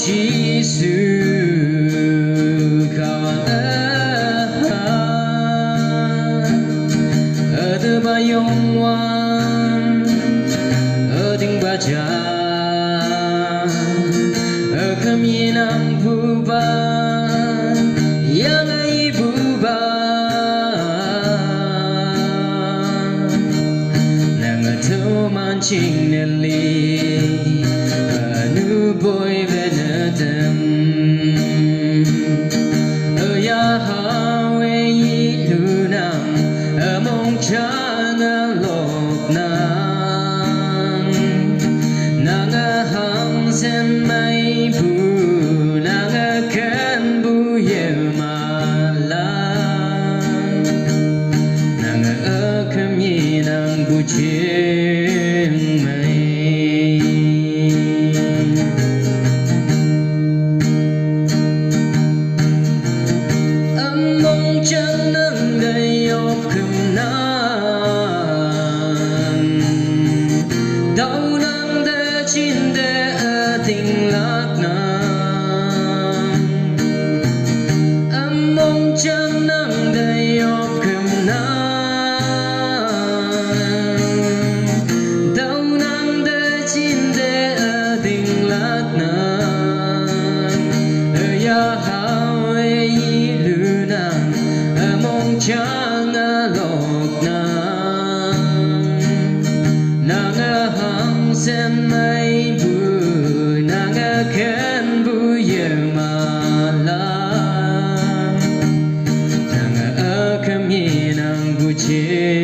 Giêsu kawan ada bayong wan ading baca kami nang buban yang ibu nang ato mancing neli anu boy benatem ya hawe lunam among changa lok nang hang sen mai bu nang kan bu ye malang nang kami nang bu chieng mai chẳng nâng đầy ốp khâm nàng đau nang để chín để tình lạc nàng mong chẳng nâng đầy ốp khâm nàng đau nang để chín để tình lạc nàng ya hao lu nàng mong chẳng lộc nàng hang sen mai bu nàng khen bu ye ma la nàng kami nàng bu che